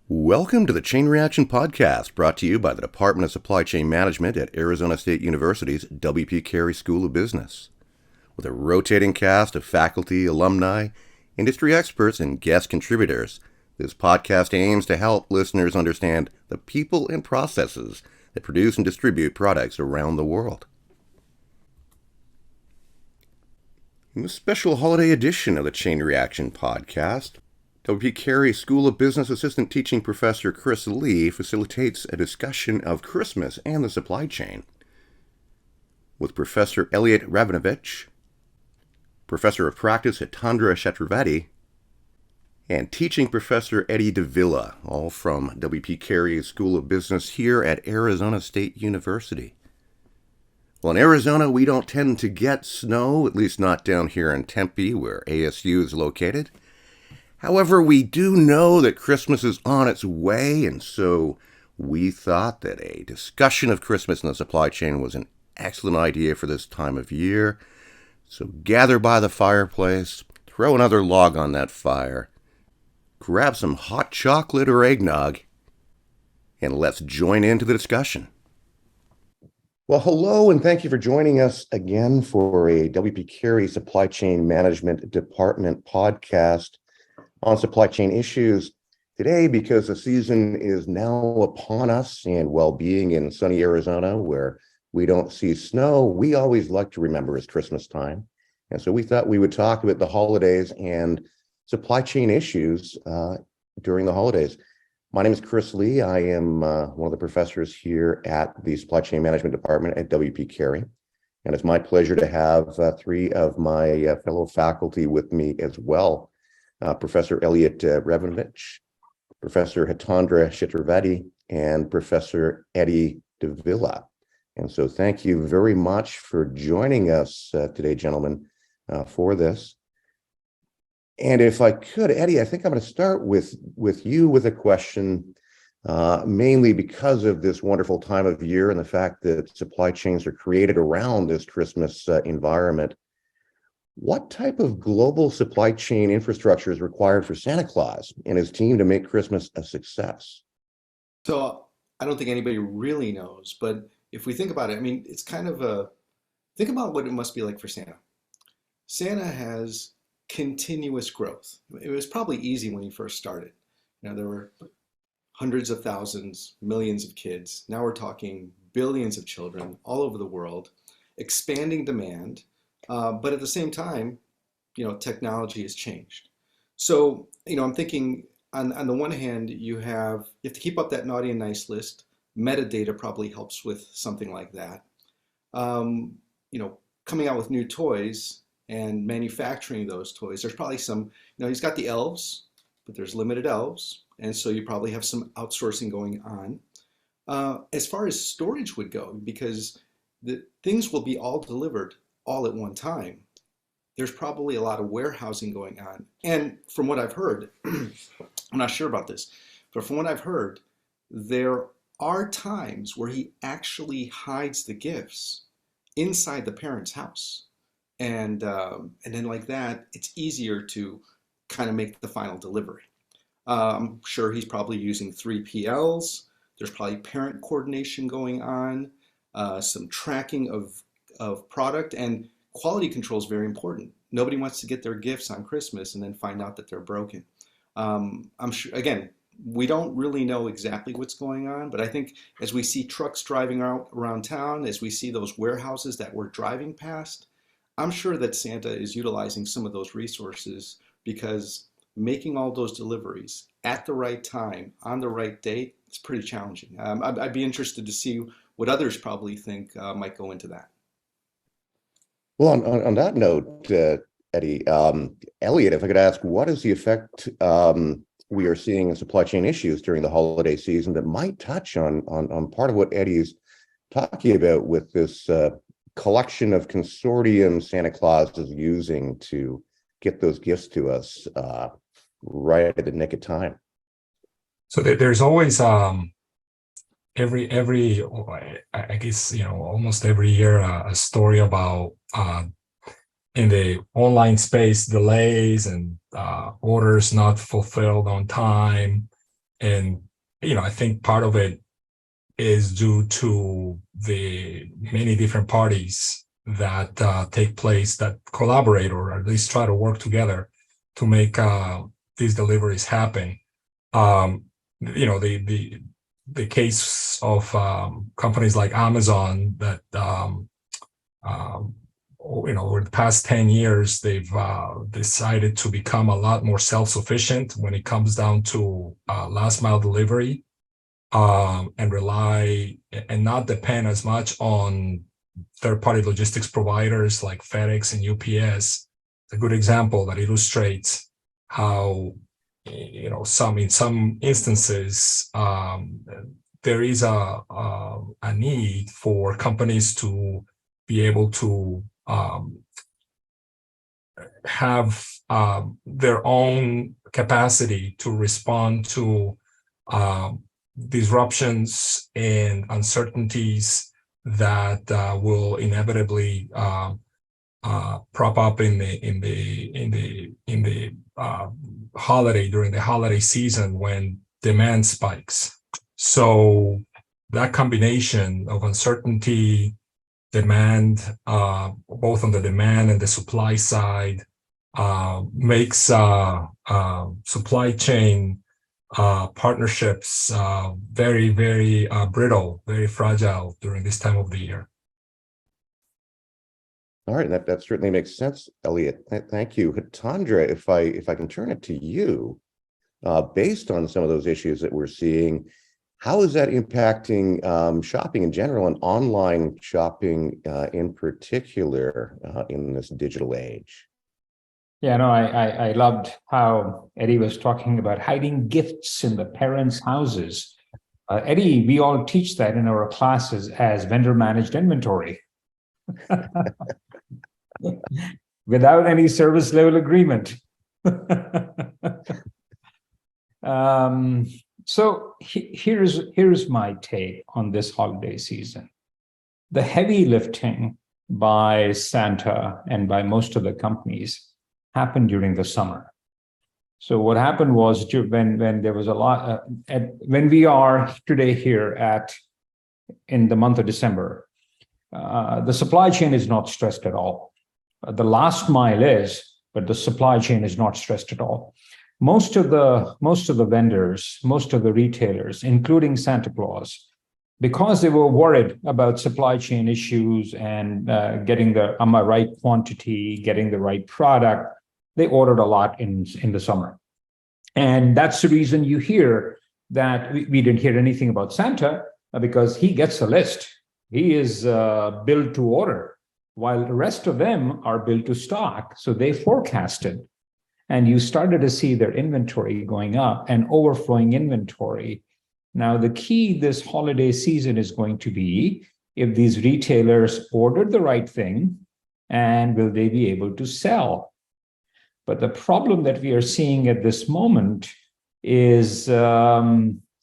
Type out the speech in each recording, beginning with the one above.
Welcome to the Chain Reaction Podcast, brought to you by the Department of Supply Chain Management at Arizona State University's W.P. Carey School of Business. With a rotating cast of faculty, alumni, industry experts, and guest contributors, this podcast aims to help listeners understand the people and processes that produce and distribute products around the world. In this special holiday edition of the Chain Reaction Podcast, W.P. Carey School of Business Assistant Teaching Professor Chris Lee facilitates a discussion of Christmas and the supply chain with Professor Elliot Rabinovich, Professor of Practice Hitendra Chaturvedi, and Teaching Professor Eddie Davila, all from W.P. Carey School of Business here at Arizona State University. Well, in Arizona, we don't tend to get snow, at least not down here in Tempe, where ASU is located. However, we do know that Christmas is on its way, and so we thought that a discussion of Christmas in the supply chain was an excellent idea for this time of year. So gather by the fireplace, throw another log on that fire, grab some hot chocolate or eggnog, and let's join into the discussion. Well, hello, and thank you for joining us again for a W.P. Carey Supply Chain Management Department podcast on supply chain issues today, because the season is now upon us, and while being in sunny Arizona where we don't see snow, we always like to remember it's Christmas time. And so we thought we would talk about the holidays and supply chain issues during the holidays. My name is Chris Lee. I am one of the professors here at the Supply Chain Management Department at W.P. Carey. And it's my pleasure to have three of my fellow faculty with me as well. Professor Elliot Rabinovich, Professor Hitendra Chaturvedi, and Professor Eddie Davila. And so thank you very much for joining us today, gentlemen, for this. And if I could, Eddie, I think I'm going to start with you with a question, mainly because of this wonderful time of year and the fact that supply chains are created around this Christmas environment. What type of global supply chain infrastructure is required for Santa Claus and his team to make Christmas a success? So I don't think anybody really knows, but if we think about it, I mean, it's kind of think about what it must be like for Santa. Santa has continuous growth. It was probably easy when he first started. There were hundreds of thousands, millions of kids. Now we're talking billions of children all over the world, expanding demand. But at the same time, technology has changed. So, I'm thinking on the one hand, you have to keep up that naughty and nice list. Metadata probably helps with something like that. Coming out with new toys and manufacturing those toys. There's probably some, he's got the elves, but there's limited elves. And so you probably have some outsourcing going on. As far as storage would go, because the things will be all delivered all at one time, there's probably a lot of warehousing going on. And from what I've heard, I'm not sure about this, but from what I've heard, there are times where he actually hides the gifts inside the parent's house. And then like that, it's easier to kind of make the final delivery. I'm sure he's probably using 3PLs. There's probably parent coordination going on, some tracking of product, and quality control is very important. Nobody wants to get their gifts on Christmas and then find out that they're broken. I'm sure, again, we don't really know exactly what's going on, but I think as we see trucks driving around town, as we see those warehouses that we're driving past, I'm sure that Santa is utilizing some of those resources, because making all those deliveries at the right time, on the right date, is pretty challenging. I'd be interested to see what others probably think might go into that. Well, on that note, Eddie, Elliot, if I could ask, what is the effect we are seeing in supply chain issues during the holiday season that might touch on part of what Eddie's talking about with this collection of consortium Santa Claus is using to get those gifts to us right at the nick of time? So there's always every I guess almost every year a story about in the online space delays and orders not fulfilled on time, And, I think part of it is due to the many different parties that take place that collaborate or at least try to work together to make these deliveries happen. The case of companies like Amazon that over the past 10 years, they've decided to become a lot more self-sufficient when it comes down to last mile delivery, and rely and not depend as much on third-party logistics providers like FedEx and UPS. It's a good example that illustrates how, in some instances, there is a need for companies to be able to have their own capacity to respond to disruptions and uncertainties that will inevitably prop up in the holiday during the holiday season when demand spikes. So that combination of uncertainty, demand, both on the demand and the supply side, makes supply chain partnerships very, very brittle, very fragile during this time of the year. All right, that certainly makes sense, Elliot. Thank you. Hitendra, if I can turn it to you, based on some of those issues that we're seeing, how is that impacting shopping in general and online shopping in particular in this digital age? Yeah, no, I loved how Eddie was talking about hiding gifts in the parents' houses. Eddie, we all teach that in our classes as vendor managed inventory. Without any service level agreement. So here's my take on this holiday season. The heavy lifting by Santa and by most of the companies happened during the summer. So what happened was when there was a lot, when we are today here in the month of December, the supply chain is not stressed at all. The last mile is, but the supply chain is not stressed at all. Most of the vendors, most of the retailers, including Santa Claus, because they were worried about supply chain issues and getting the right quantity, getting the right product, they ordered a lot in the summer. And that's the reason you hear that we didn't hear anything about Santa, because he gets a list. He is built to order, while the rest of them are built to stock. So they forecasted. And you started to see their inventory going up and overflowing inventory. Now, the key this holiday season is going to be if these retailers ordered the right thing and will they be able to sell. But the problem that we are seeing at this moment is a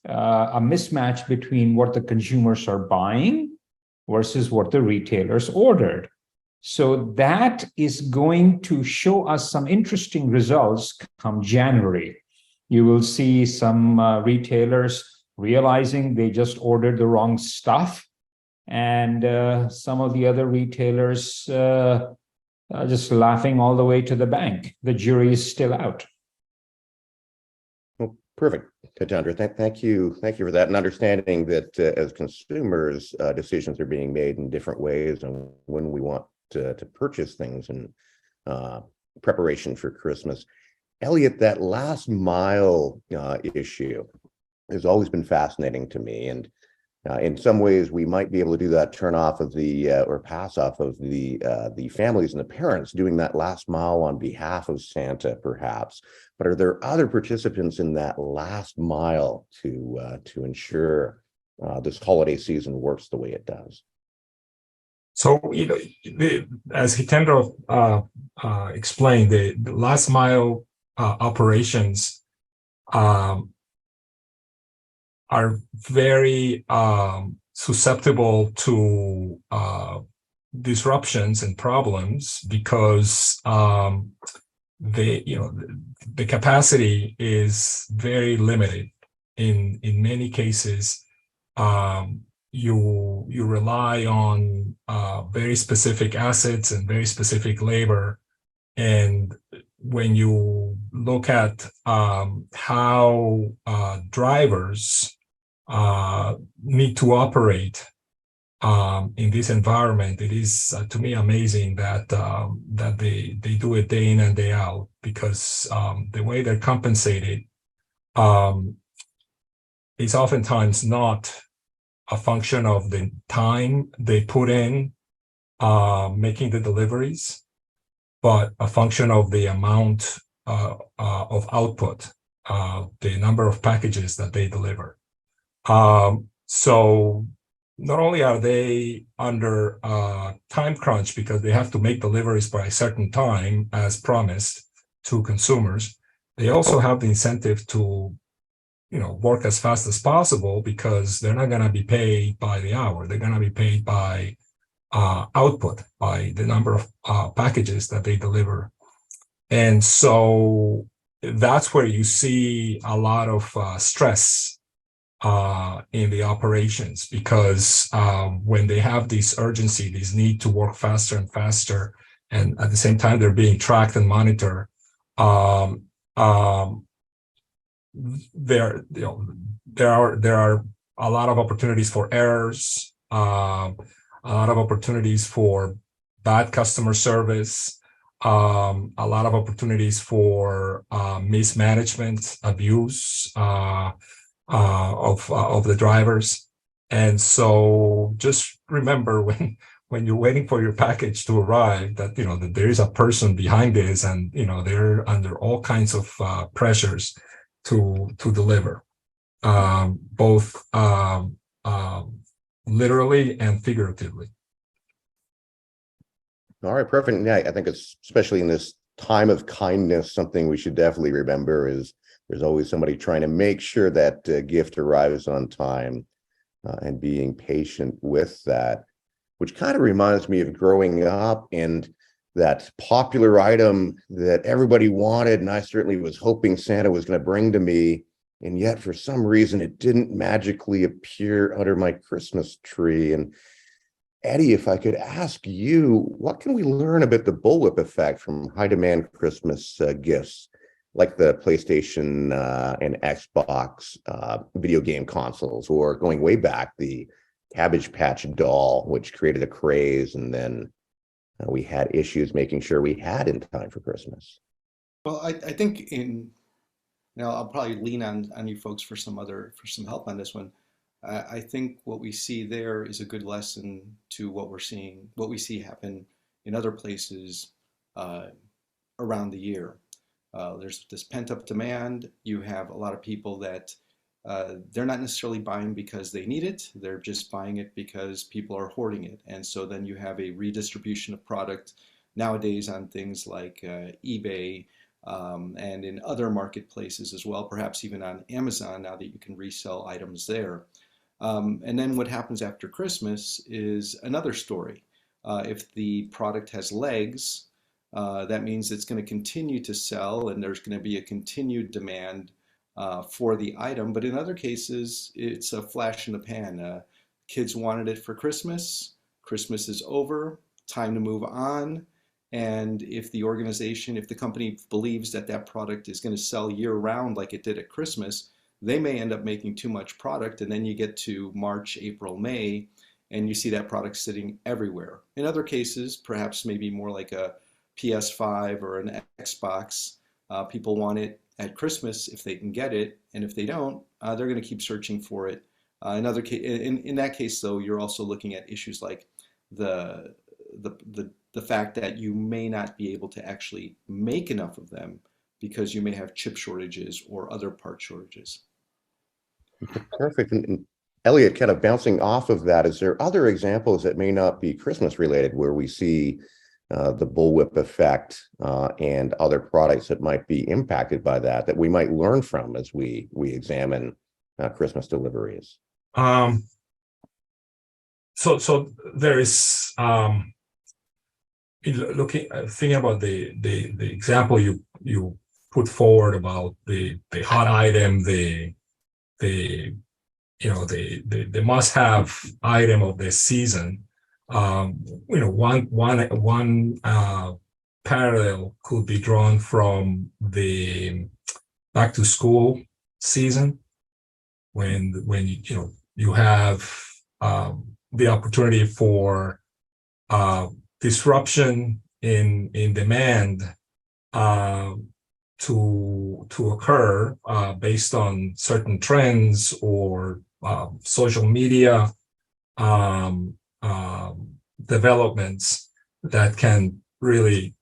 mismatch between what the consumers are buying versus what the retailers ordered. So that is going to show us some interesting results come January. You will see some retailers realizing they just ordered the wrong stuff, and some of the other retailers just laughing all the way to the bank. The jury is still out. Well, perfect, Hitendra. Thank you for that, and understanding that as consumers, decisions are being made in different ways on when we want to purchase things in preparation for Christmas. Elliot, that last mile issue has always been fascinating to me, and in some ways we might be able to do that turn off of the or pass off of the families and the parents doing that last mile on behalf of Santa, perhaps. But are there other participants in that last mile to ensure this holiday season works the way it does? So, as Hitendra explained, the last mile operations are very susceptible to disruptions and problems because the capacity is very limited, in many cases, you rely on very specific assets and very specific labor. And when you look at how drivers need to operate in this environment, it is to me amazing that that they do it day in and day out, because the way they're compensated is oftentimes not a function of the time they put in making the deliveries, but a function of the amount of output, the number of packages that they deliver. So not only are they under time crunch because they have to make deliveries by a certain time as promised to consumers, they also have the incentive to work as fast as possible, because they're not going to be paid by the hour. They're going to be paid by output, by the number of packages that they deliver. And so that's where you see a lot of stress in the operations, because when they have this urgency, this need to work faster and faster, and at the same time they're being tracked and monitored, there are a lot of opportunities for errors, a lot of opportunities for bad customer service, a lot of opportunities for mismanagement, abuse of the drivers. And so just remember, when you're waiting for your package to arrive, that that there is a person behind this, and they're under all kinds of pressures to deliver, both literally and figuratively. All right, perfect. Yeah, I think it's, especially in this time of kindness, something we should definitely remember is there's always somebody trying to make sure that gift arrives on time, and being patient with that, which kind of reminds me of growing up and that popular item that everybody wanted, and I certainly was hoping Santa was going to bring to me, and yet for some reason it didn't magically appear under my Christmas tree. And Eddie, if I could ask you, what can we learn about the bullwhip effect from high demand Christmas gifts, like the PlayStation and Xbox video game consoles, or going way back, the Cabbage Patch doll, which created a craze, and then we had issues making sure we had in time for Christmas? Well, I think I'll probably lean on you folks for some help on this one. I think what we see there is a good lesson to what we see happen in other places around the year. There's this pent-up demand. You have a lot of people that they're not necessarily buying because they need it. They're just buying it because people are hoarding it. And so then you have a redistribution of product nowadays on things like eBay and in other marketplaces as well, perhaps even on Amazon, now that you can resell items there. And then what happens after Christmas is another story. If the product has legs, that means it's going to continue to sell, and there's going to be a continued demand for the item. But in other cases, it's a flash in the pan. Kids wanted it for Christmas. Christmas is over. Time to move on. And if the company believes that that product is going to sell year round like it did at Christmas, they may end up making too much product. And then you get to March, April, May, and you see that product sitting everywhere. In other cases, perhaps maybe more like a PS5 or an Xbox, people want it at Christmas if they can get it, and if they don't, they're going to keep searching for it. In that case, though, you're also looking at issues like the fact that you may not be able to actually make enough of them because you may have chip shortages or other part shortages. Perfect. And Elliot, kind of bouncing off of that, is there other examples that may not be Christmas related where we see the bullwhip effect and other products that might be impacted by that we might learn from as we examine Christmas deliveries? So there is thinking about the example you put forward about the hot item, the the must-have item of this season. One parallel could be drawn from the back to school season, when you have the opportunity for disruption in demand to occur based on certain trends or social media developments that can really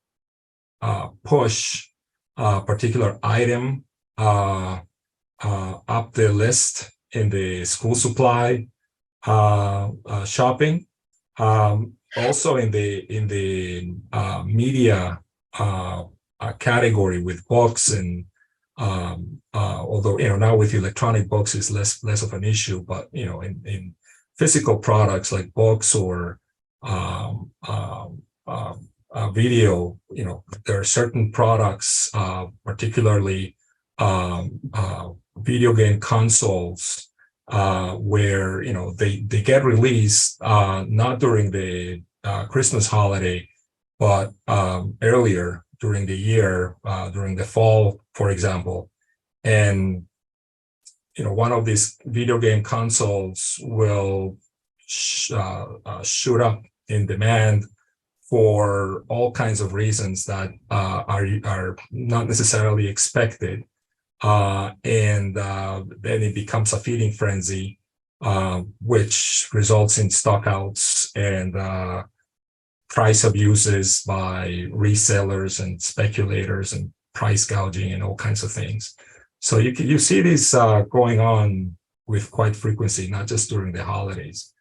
push a particular item up the list in the school supply shopping. Also in the media category with books, and although now with electronic books is less of an issue, but in physical products like books or video, there are certain products, particularly video game consoles, where they get released not during the Christmas holiday, but earlier during the year, during the fall, for example. And one of these video game consoles will shoot up in demand for all kinds of reasons that are not necessarily expected. And then it becomes a feeding frenzy, which results in stockouts and price abuses by resellers and speculators and price gouging and all kinds of things. So you see this going on with quite frequency, not just during the holidays.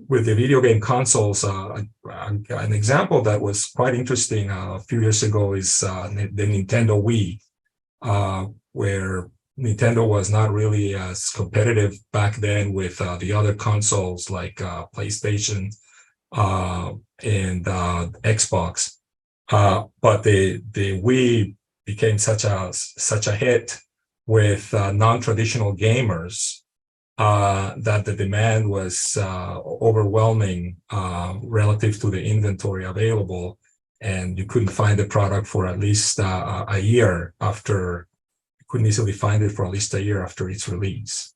With the video game consoles, an example that was quite interesting a few years ago is the Nintendo Wii, where Nintendo was not really as competitive back then with the other consoles like PlayStation and Xbox, but the Wii became such a hit with non-traditional gamers that the demand was overwhelming relative to the inventory available, and you couldn't find the product for at least a year after. You couldn't easily find it for at least a year after its release.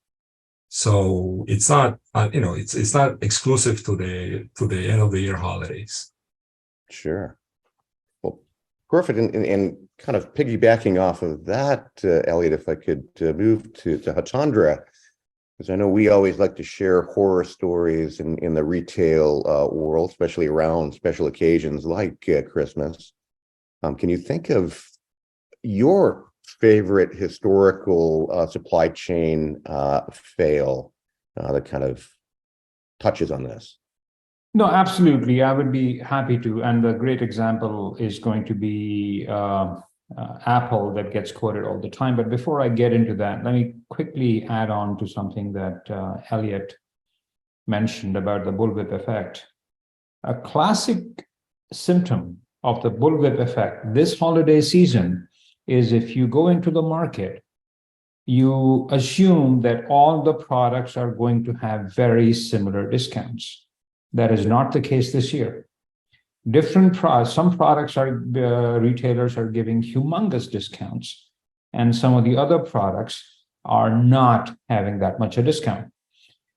So it's not, it's not exclusive to the end of the year holidays. Sure. Well, perfect. And kind of piggybacking off of that, Elliot, if I could move to Hitendra, because I know we always like to share horror stories in the retail world, especially around special occasions like Christmas. Can you think of your favorite historical supply chain fail that kind of touches on this? No, absolutely. I would be happy to. And the great example is going to be Apple, that gets quoted all the time. But before I get into that, let me quickly add on to something that Elliot mentioned about the bullwhip effect. A classic symptom of the bullwhip effect this holiday season is if you go into the market, you assume that all the products are going to have very similar discounts. That is not the case this year. Some products are retailers are giving humongous discounts, and some of the other products are not having that much a discount.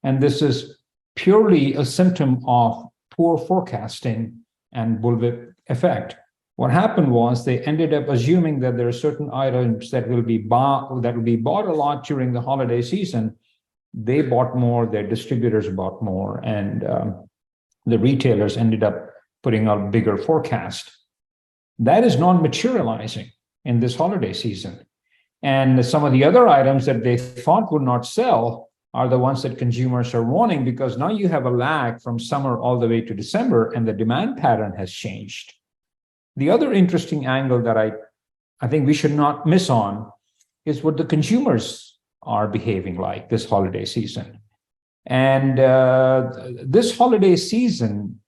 And this is purely a symptom of poor forecasting and bullwhip effect. What happened was they ended up assuming that there are certain items that will be bought a lot during the holiday season. They bought more, their distributors bought more, and the retailers ended up putting out bigger forecast. That is not materializing in this holiday season. And some of the other items that they thought would not sell are the ones that consumers are wanting, because now you have a lag from summer all the way to December, and the demand pattern has changed. The other interesting angle that I think we should not miss on is what the consumers are behaving like this holiday season. And this holiday season,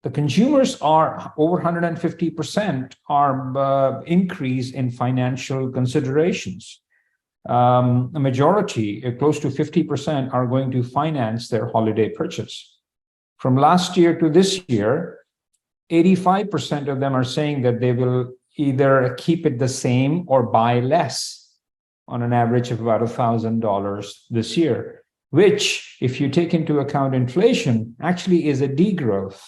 the consumers are over 150% are increase in financial considerations. a majority, close to 50%, are going to finance their holiday purchase. From last year to this year, 85% of them are saying that they will either keep it the same or buy less, on an average of about $1,000 this year, which, if you take into account inflation, actually is a degrowth.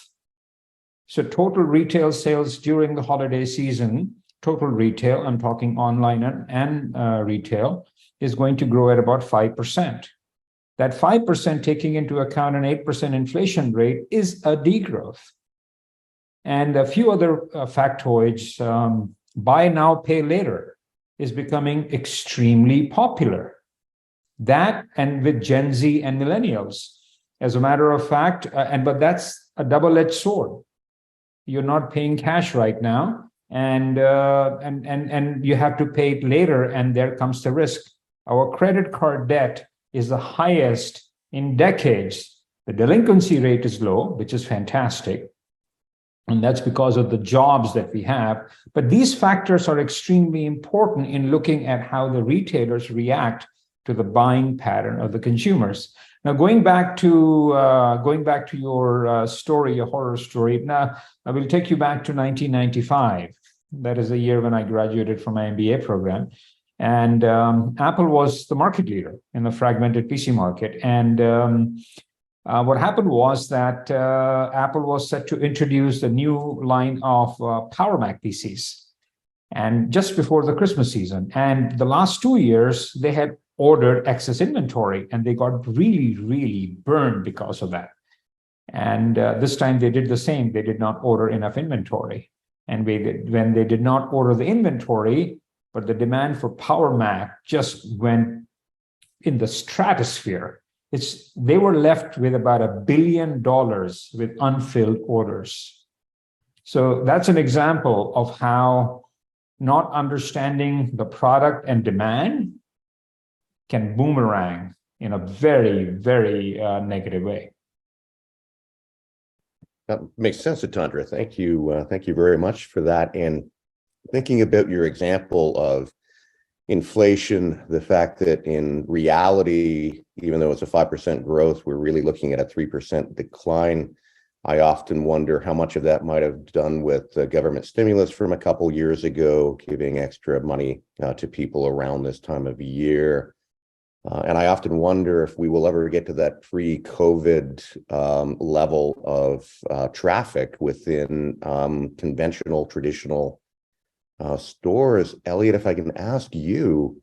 So total retail sales during the holiday season, total retail, I'm talking online and retail, is going to grow at about 5%. That 5%, taking into account an 8% inflation rate, is a degrowth. And a few other factoids, buy now, pay later is becoming extremely popular. That, and with Gen Z and millennials, as a matter of fact, but that's a double-edged sword. You're not paying cash right now, and you have to pay it later, and there comes the risk. Our credit card debt is the highest in decades. The delinquency rate is low, which is fantastic. And that's because of the jobs that we have. But these factors are extremely important in looking at how the retailers react to the buying pattern of the consumers. Now, going back to your story, your horror story. Now, I will take you back to 1995. That is the year when I graduated from my MBA program. And Apple was the market leader in the fragmented PC market. And what happened was that Apple was set to introduce the new line of Power Mac PCs, and just before the Christmas season. And the last 2 years, they had ordered excess inventory, and they got really, really burned because of that. And this time they did the same. They did not order enough inventory. And when they did not order the inventory, but the demand for Power Mac just went in the stratosphere. They were left with about $1 billion with unfilled orders. So that's an example of how not understanding the product and demand can boomerang in a very, very negative way. That makes sense, Hitendra. Thank you. Thank you very much for that. And thinking about your example of inflation, the fact that in reality, even though it's a 5% growth, we're really looking at a 3% decline. I often wonder how much of that might have done with the government stimulus from a couple years ago, giving extra money to people around this time of year. And I often wonder if we will ever get to that pre-COVID level of traffic within conventional, traditional stores. Elliot, if I can ask you,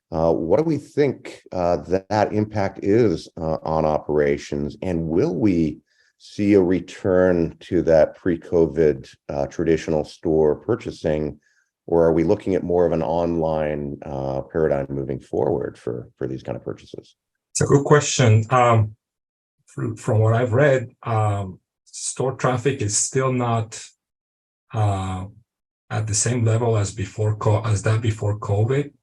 what do we think that impact is on operations, and will we see a return to that pre-COVID traditional store purchasing, or are we looking at more of an online paradigm moving forward for these kind of purchases? It's a good question. From what I've read, store traffic is still not at the same level as before COVID.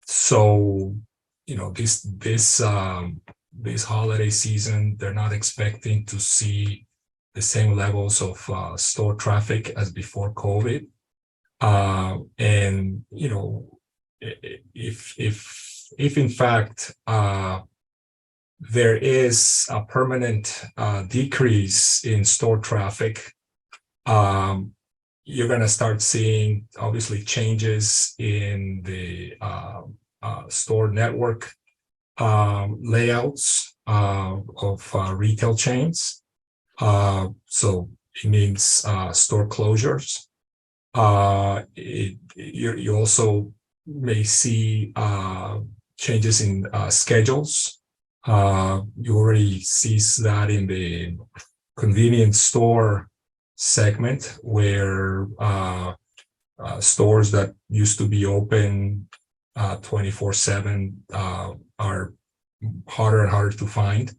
So, this holiday season, they're not expecting to see the same levels of store traffic as before COVID. And if in fact there is a permanent decrease in store traffic, you're going to start seeing obviously changes in the store network layouts of retail chains. So it means store closures. You also may see changes in schedules. You already see that in the convenience store segment, where stores that used to be open 24/7 are harder and harder to find.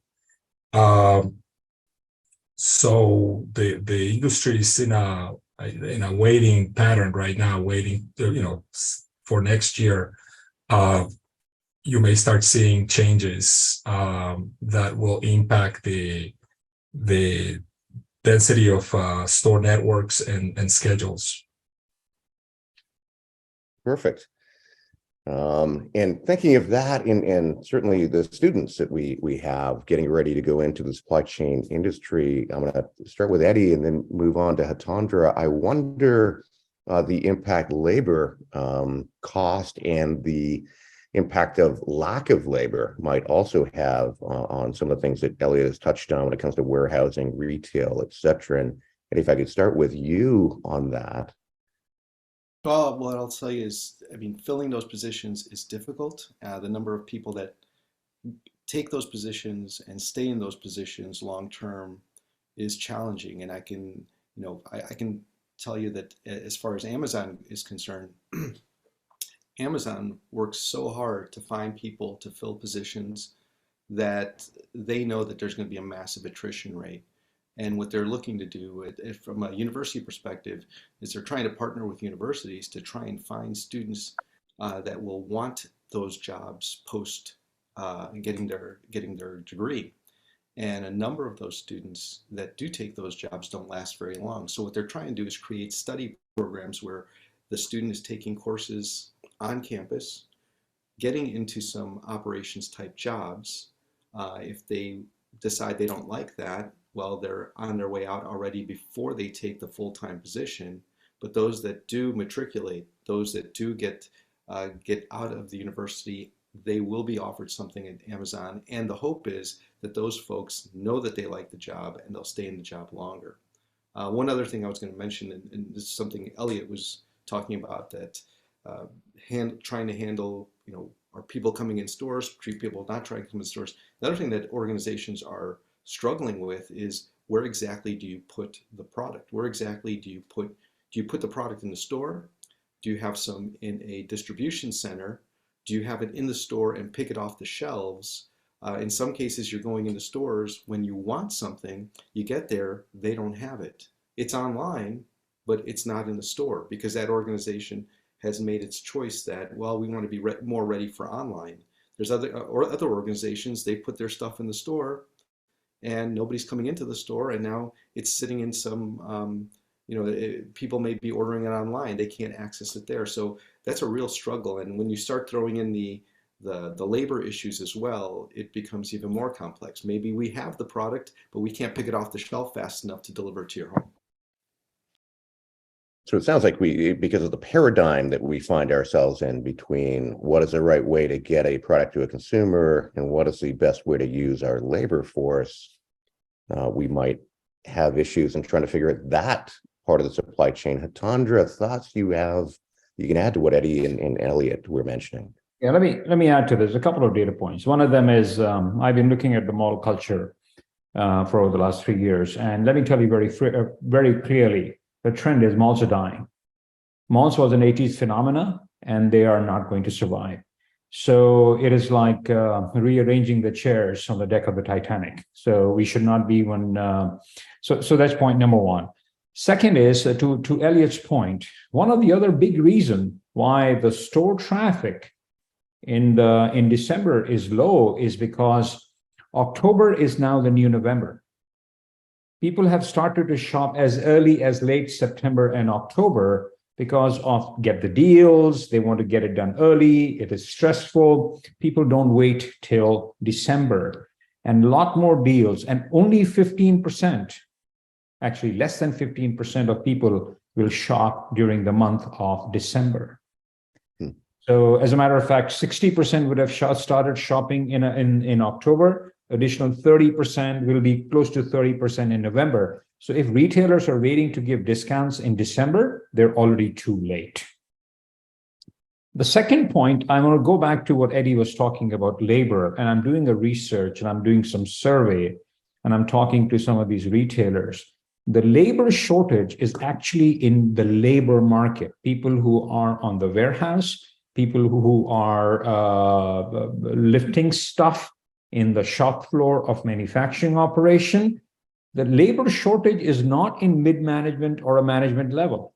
So the industry is in a waiting pattern right now, waiting for next year. You may start seeing changes that will impact the density of store networks and schedules. Perfect. And thinking of that, and certainly the students that we have getting ready to go into the supply chain industry, I'm going to start with Eddie and then move on to Hitendra. I wonder the impact labor cost and the impact of lack of labor might also have on some of the things that Elliot has touched on when it comes to warehousing, retail, et cetera. And if I could start with you on that. Well, what I'll tell you is, I mean, filling those positions is difficult. The number of people that take those positions and stay in those positions long term is challenging. And I can, I can tell you that as far as Amazon is concerned, Amazon works so hard to find people to fill positions that they know that there's going to be a massive attrition rate. And what they're looking to do, from a university perspective, is they're trying to partner with universities to try and find students that will want those jobs post getting their degree. And a number of those students that do take those jobs don't last very long. So what they're trying to do is create study programs where the student is taking courses on campus, getting into some operations type jobs. If they decide they don't like that, well, they're on their way out already before they take the full-time position. But those that do matriculate, those that do get out of the university, they will be offered something at Amazon. And the hope is that those folks know that they like the job and they'll stay in the job longer. One other thing I was going to mention, and this is something Elliot was talking about, that trying to handle, are people coming in stores, people not trying to come in stores. The other thing that organizations are struggling with is, where exactly do you put the product? Where exactly do you put the product in the store? Do you have some in a distribution center? Do you have it in the store and pick it off the shelves? In some cases, you're going into stores when you want something, you get there, they don't have it. It's online, but it's not in the store because that organization has made its choice that, well, we want to be more ready for online. There's other organizations, they put their stuff in the store and nobody's coming into the store, and now it's sitting in some, people may be ordering it online, they can't access it there. So that's a real struggle. And when you start throwing in the labor issues as well, it becomes even more complex. Maybe we have the product, but we can't pick it off the shelf fast enough to deliver it to your home. So it sounds like because of the paradigm that we find ourselves in between what is the right way to get a product to a consumer and what is the best way to use our labor force, we might have issues in trying to figure out that part of the supply chain. Hitendra, thoughts you can add to what Eddie and Elliot were mentioning? Yeah, let me add to this a couple of data points. One of them is I've been looking at the mall culture for over the last 3 years, and let me tell you very clearly, the trend is malls are dying. Malls was an 80s phenomena, and they are not going to survive. So it is like rearranging the chairs on the deck of the Titanic. So we should not be so that's point number one. Second is to Elliot's point, one of the other big reasons why the store traffic in December is low is because October is now the new November. People have started to shop as early as late September and October because of get the deals. They want to get it done early. It is stressful. People don't wait till December, and a lot more deals. And only 15%, actually less than 15% of people will shop during the month of December. So as a matter of fact, 60% would have started shopping in October. Additional 30% will be close to 30% in November. So if retailers are waiting to give discounts in December, they're already too late. The second point, I want to go back to what Eddie was talking about labor, and I'm doing a research and I'm doing some survey and I'm talking to some of these retailers. The labor shortage is actually in the labor market, people who are on the warehouse, people who are lifting stuff in the shop floor of manufacturing operation. The labor shortage is not in mid-management or a management level.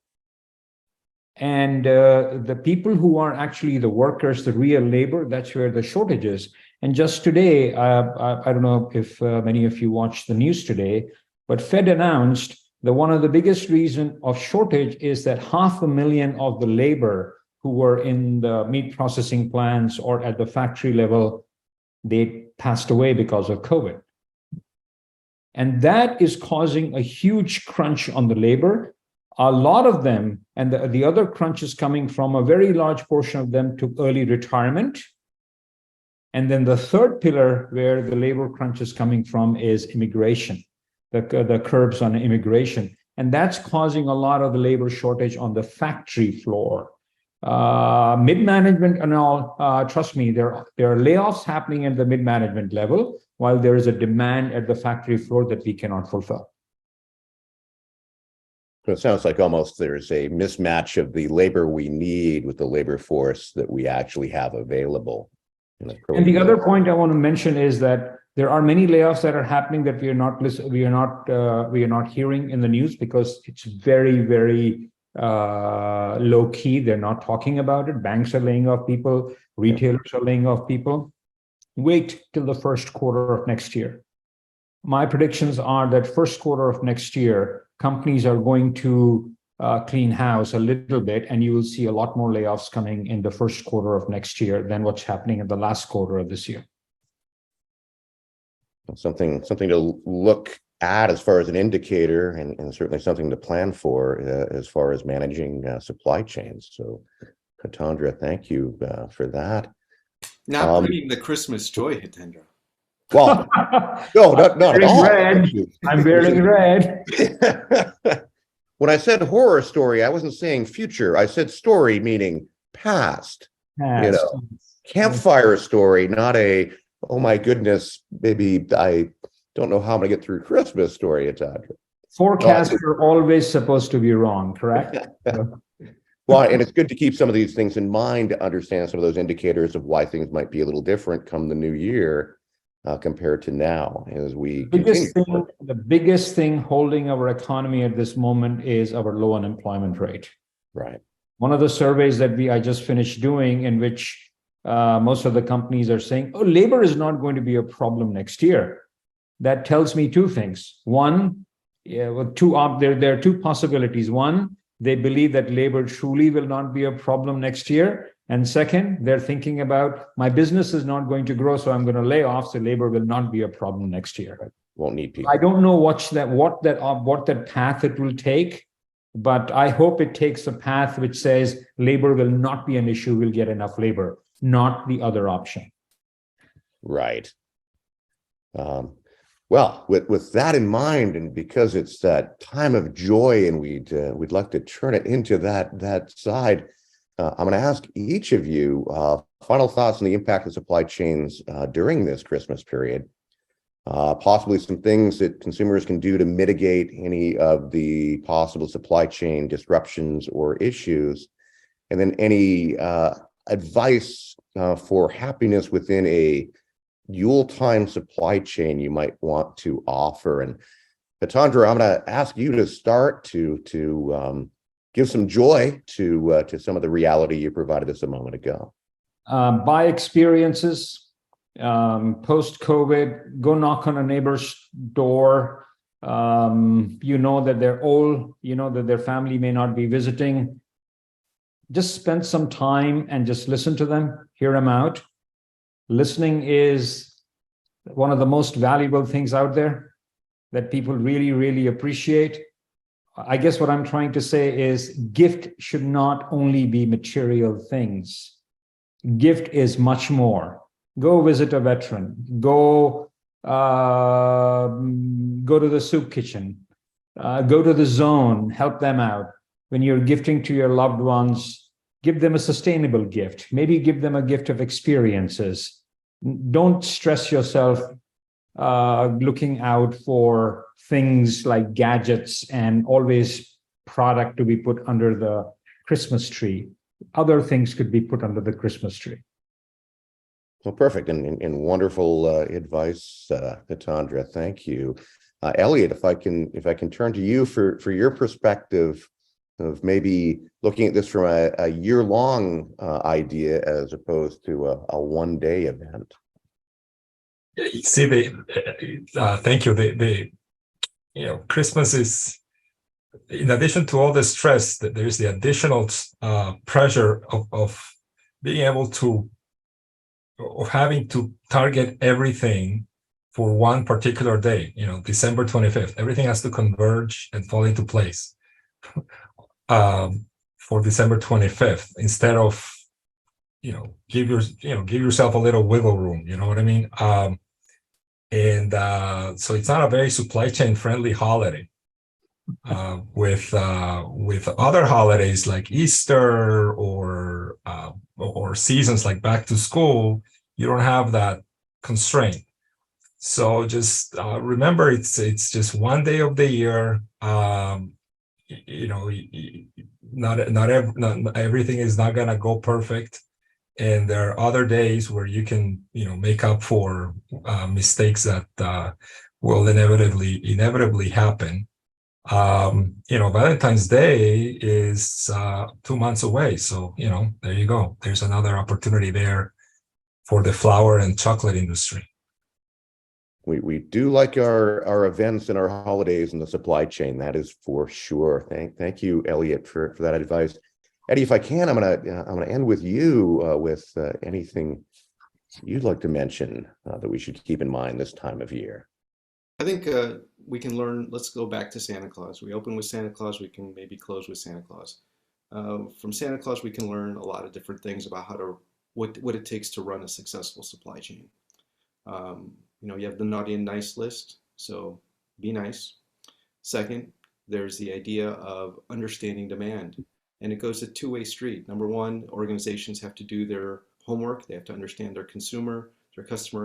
And the people who are actually the workers, the real labor, that's where the shortage is. And just today, I don't know if many of you watched the news today, but Fed announced that one of the biggest reasons of shortage is that 500,000 of the labor who were in the meat processing plants or at the factory level, they passed away because of COVID. And that is causing a huge crunch on the labor. A lot of them, and the other crunch is coming from a very large portion of them to early retirement. And then the third pillar where the labor crunch is coming from is immigration, the curbs on immigration. And that's causing a lot of the labor shortage on the factory floor. Mid-management and all, trust me, there are layoffs happening at the mid-management level, while there is a demand at the factory floor that we cannot fulfill. So it sounds like almost there's a mismatch of the labor we need with the labor force that we actually have available. And the other point I want to mention is that there are many layoffs that are happening that we are not hearing in the news because it's very, very low key. They're not talking about it. Banks are laying off people, retailers are laying off people. Wait till the first quarter of next year. My predictions are that first quarter of next year, companies are going to clean house a little bit, and you will see a lot more layoffs coming in the first quarter of next year than what's happening in the last quarter of this year. Something to look at as far as an indicator, and certainly something to plan for as far as managing supply chains. So, Hitendra, thank you for that. Not bringing the Christmas joy, Hitendra. Well, no, not at all. Red. I'm wearing red. When I said horror story, I wasn't saying future. I said story, meaning past. You know, campfire story, not a, oh my goodness, maybe I don't know how I'm going to get through Christmas story, Hitendra. Forecasts are always supposed to be wrong, correct? Well, and it's good to keep some of these things in mind to understand some of those indicators of why things might be a little different come the new year compared to now as we continue. The biggest thing holding our economy at this moment is our low unemployment rate. Right. One of the surveys that I just finished doing, in which most of the companies are saying, oh, labor is not going to be a problem next year. That tells me two things. One, there are two possibilities. One, they believe that labor truly will not be a problem next year. And second, they're thinking about, my business is not going to grow, so I'm going to lay off, so labor will not be a problem next year. Won't need people. I don't know what that path it will take, but I hope it takes a path which says labor will not be an issue, we'll get enough labor, not the other option. Right. Well, with that in mind, and because it's that time of joy, and we'd like to turn it into that side, I'm going to ask each of you final thoughts on the impact of supply chains during this Christmas period. Possibly some things that consumers can do to mitigate any of the possible supply chain disruptions or issues, and then any advice for happiness within a Yuletime supply chain you might want to offer. And Hitendra, I'm going to ask you to start to give some joy to some of the reality you provided us a moment ago. Buy experiences. Post-COVID, go knock on a neighbor's door. You know that they're old, you know that their family may not be visiting. Just spend some time and just listen to them, hear them out. Listening is one of the most valuable things out there that people really, really appreciate. I guess what I'm trying to say is gift should not only be material things. Gift is much more. Go visit a veteran. Go to the soup kitchen. Go to the zone. Help them out. When you're gifting to your loved ones, give them a sustainable gift. Maybe give them a gift of experiences. Don't stress yourself looking out for things like gadgets and always product to be put under the Christmas tree. Other things could be put under the Christmas tree. Well, perfect and wonderful advice, Hitendra. Thank you, Elliot. If I can turn to you for your perspective of maybe looking at this from a year-long idea as opposed to a one-day event. You see, thank you. Christmas is in addition to all the stress, that there's the additional pressure of being able to, of having to target everything for one particular day, December 25th. Everything has to converge and fall into place for December 25th, instead of, give yourself a little wiggle room, you know what I mean? So it's not a very supply chain friendly holiday. With other holidays like Easter or seasons like back to school, you don't have that constraint. So just remember, it's just one day of the year. Not everything is not gonna go perfect, and there are other days where you can make up for mistakes that will inevitably happen. Valentine's Day is 2 months away, so there you go. There's another opportunity there for the flower and chocolate industry. We do like our events and our holidays in the supply chain. That is for sure. Thank you, Elliot, for that advice. Eddie, if I can, I'm gonna end with you with anything you'd like to mention that we should keep in mind this time of year. I think we can learn. Let's go back to Santa Claus. We open with Santa Claus. We can maybe close with Santa Claus. From Santa Claus, we can learn a lot of different things about what it takes to run a successful supply chain. You have the naughty and nice list, so be nice. Second, there's the idea of understanding demand, and it goes a two-way street. Number one, organizations have to do their homework. They have to understand their customer,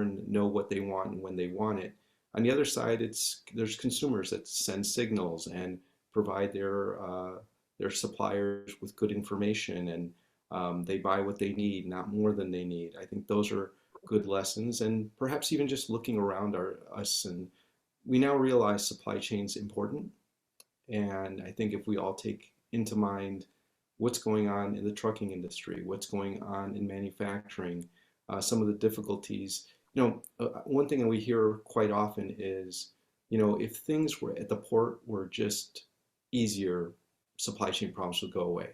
and know what they want and when they want it. On the other side, there's consumers that send signals and provide their suppliers with good information, and they buy what they need, not more than they need. I think those are good lessons, and perhaps even just looking around us, and we now realize supply chain's important. And I think if we all take into mind what's going on in the trucking industry, what's going on in manufacturing, some of the difficulties. One thing that we hear quite often is, if things were at the port were just easier, supply chain problems would go away.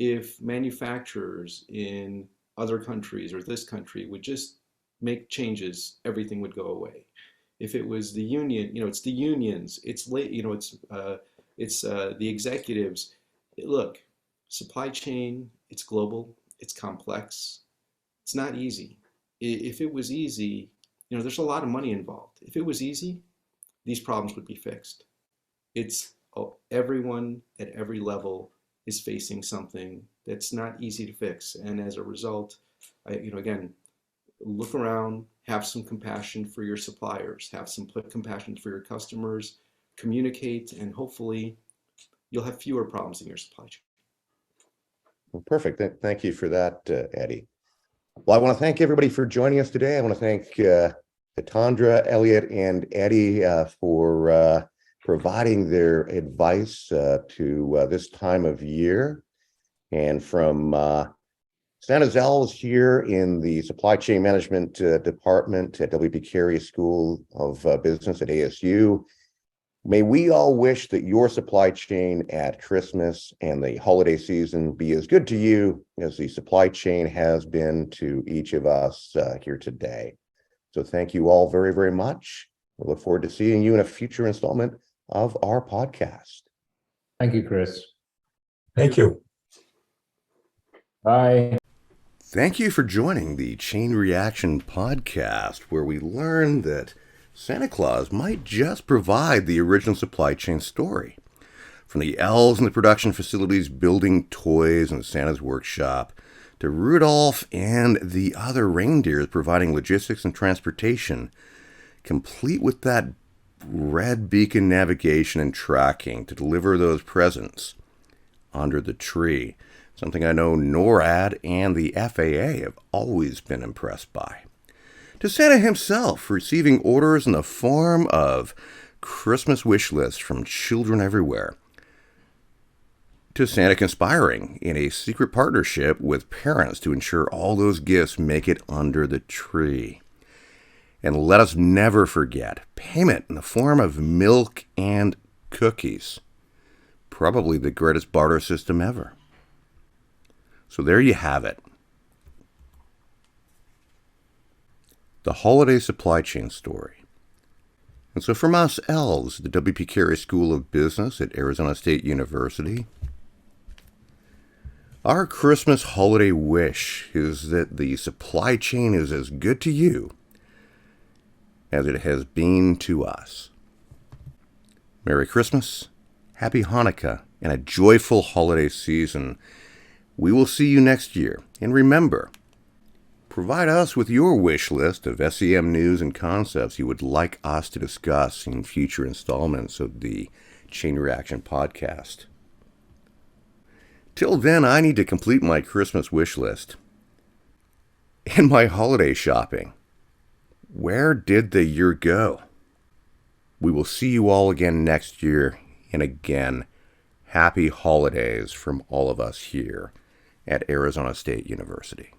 If manufacturers in other countries or this country would just make changes, everything would go away. If it was the union, it's the unions, it's the executives. Look, supply chain, it's global, it's complex, it's not easy. If it was easy, there's a lot of money involved. If it was easy, these problems would be fixed. Everyone at every level is facing something that's not easy to fix. And as a result, again, look around, have some compassion for your suppliers, have some compassion for your customers, communicate, and hopefully you'll have fewer problems in your supply chain. Well, perfect. Thank you for that, Eddie. Well, I want to thank everybody for joining us today. I want to thank Hitendra, Elliot, and Eddie for providing their advice to this time of year. And from Santa's elves here in the Supply Chain Management Department at W.P. Carey School of Business at ASU, may we all wish that your supply chain at Christmas and the holiday season be as good to you as the supply chain has been to each of us here today. So thank you all very, very much. We look forward to seeing you in a future installment of our podcast. Thank you, Chris. Thank you. Bye. Thank you for joining the Chain Reaction podcast, where we learn that Santa Claus might just provide the original supply chain story. From the elves in the production facilities building toys in Santa's workshop, to Rudolph and the other reindeers providing logistics and transportation, complete with that red beacon navigation and tracking to deliver those presents under the tree. Something I know NORAD and the FAA have always been impressed by. To Santa himself, receiving orders in the form of Christmas wish lists from children everywhere. To Santa conspiring in a secret partnership with parents to ensure all those gifts make it under the tree. And let us never forget payment in the form of milk and cookies. probably the greatest barter system ever. So there you have it. The holiday supply chain story. And so from us elves, the W.P. Carey School of Business at Arizona State University, our Christmas holiday wish is that the supply chain is as good to you as it has been to us. Merry Christmas, Happy Hanukkah, and a joyful holiday season. We will see you next year. And remember, provide us with your wish list of SEM news and concepts you would like us to discuss in future installments of the Chain Reaction podcast. Till then, I need to complete my Christmas wish list and my holiday shopping. Where did the year go? We will see you all again next year, and again, happy holidays from all of us here at Arizona State University.